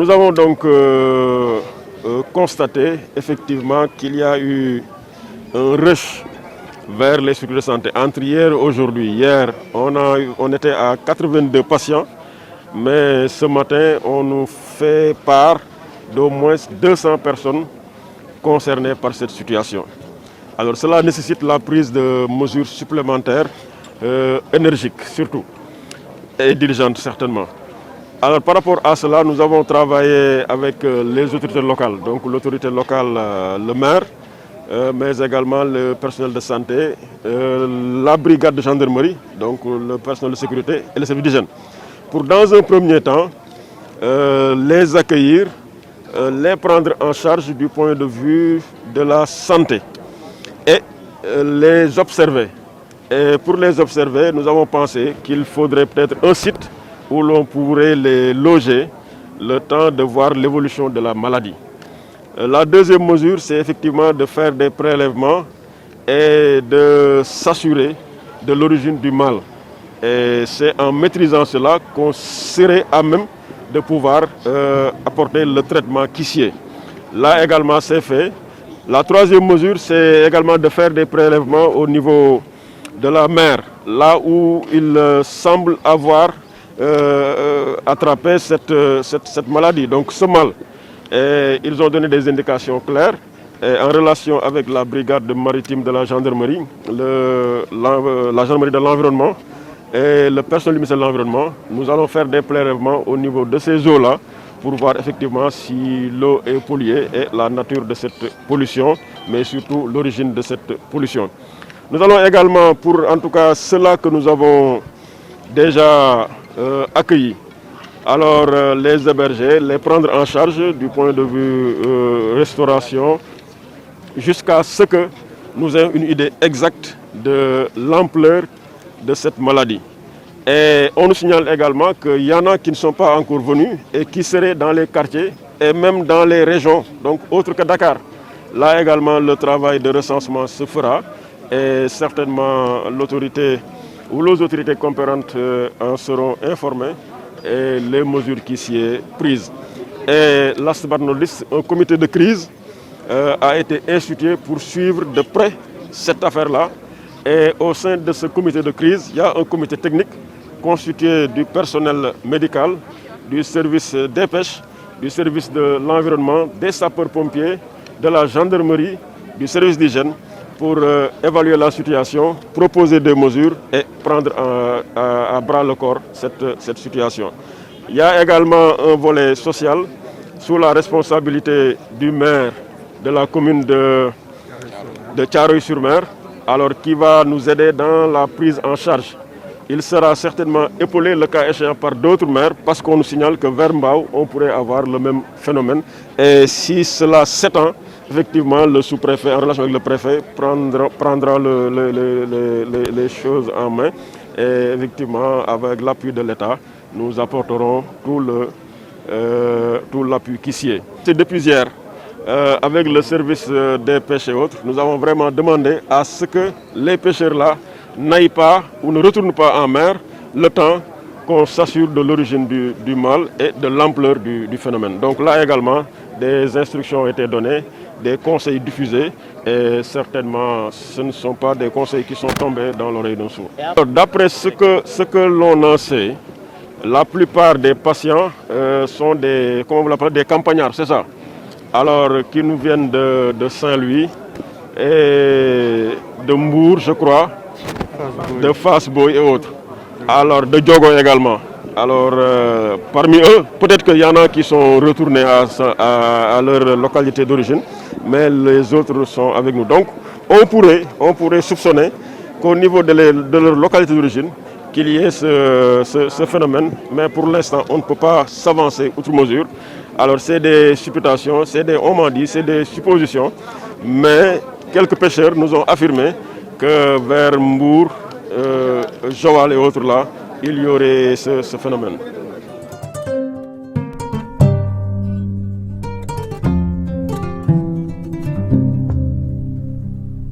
Nous avons donc constaté effectivement qu'il y a eu un rush vers les structures de santé. Entre hier et aujourd'hui, hier on était à 82 patients, mais ce matin on nous fait part d'au moins 200 personnes concernées par cette situation. Alors cela nécessite la prise de mesures supplémentaires, énergiques surtout, et dirigeantes certainement. Alors par rapport à cela, nous avons travaillé avec les autorités locales, donc l'autorité locale, le maire, mais également le personnel de santé, la brigade de gendarmerie, donc le personnel de sécurité et le service d'hygiène. Pour dans un premier temps, les accueillir, les prendre en charge du point de vue de la santé et les observer. Et pour les observer, nous avons pensé qu'il faudrait peut-être un site où l'on pourrait les loger le temps de voir l'évolution de la maladie. La deuxième mesure, c'est effectivement de faire des prélèvements et de s'assurer de l'origine du mal. Et c'est en maîtrisant cela qu'on serait à même de pouvoir apporter le traitement qui sied. Là également, c'est fait. La troisième mesure, c'est également de faire des prélèvements au niveau de la mer, là où il semble avoir attraper cette maladie, donc ce mal. Et ils ont donné des indications claires et en relation avec la brigade maritime de la gendarmerie, la gendarmerie de l'environnement et le personnel du ministère de l'Environnement. Nous allons faire des prélèvements au niveau de ces eaux-là pour voir effectivement si l'eau est polluée et la nature de cette pollution, mais surtout l'origine de cette pollution. Nous allons également, pour en tout cas ceux-là que nous avons déjà accueillis, alors les héberger, les prendre en charge du point de vue restauration, jusqu'à ce que nous ayons une idée exacte de l'ampleur de cette maladie. Et on nous signale également qu'il y en a qui ne sont pas encore venus et qui seraient dans les quartiers et même dans les régions, donc autres que Dakar. Là également, le travail de recensement se fera et certainement l'autorité ou les autorités compétentes en seront informées et les mesures qui s'y sont prises. Et last but not least, un comité de crise a été institué pour suivre de près cette affaire-là. Et au sein de ce comité de crise, il y a un comité technique constitué du personnel médical, du service des pêches, du service de l'environnement, des sapeurs-pompiers, de la gendarmerie, du service d'hygiène, pour évaluer la situation, proposer des mesures et prendre à bras le corps cette situation. Il y a également un volet social sous la responsabilité du maire de la commune de Thiaroye-sur-Mer, alors qui va nous aider dans la prise en charge. Il sera certainement épaulé le cas échéant par d'autres maires parce qu'on nous signale que vers Mbao, on pourrait avoir le même phénomène. Et si cela s'étend, effectivement, le sous-préfet, en relation avec le préfet, prendra les choses en main. Et effectivement, avec l'appui de l'État, nous apporterons tout l'appui qui s'y est. C'est depuis hier, avec le service des pêches et autres, nous avons vraiment demandé à ce que les pêcheurs-là n'aillent pas ou ne retournent pas en mer le temps qu'on s'assure de l'origine du mal et de l'ampleur du phénomène. Donc là également, des instructions ont été données, des conseils diffusés et certainement ce ne sont pas des conseils qui sont tombés dans l'oreille d'un sourd. D'après ce que l'on en sait, la plupart des patients sont des campagnards, c'est ça. Alors qui nous viennent de Saint-Louis et de Mbour, je crois, de Fass-Boye et autres. Alors de Diogo également. Alors parmi eux, peut-être qu'il y en a qui sont retournés à leur localité d'origine, mais les autres sont avec nous. Donc on pourrait soupçonner qu'au niveau de leur localité d'origine, qu'il y ait ce phénomène, mais pour l'instant on ne peut pas s'avancer outre mesure. Alors c'est des supputations, c'est des suppositions, mais quelques pêcheurs nous ont affirmé que vers Mbour, Joal et autres là, il y aurait ce phénomène.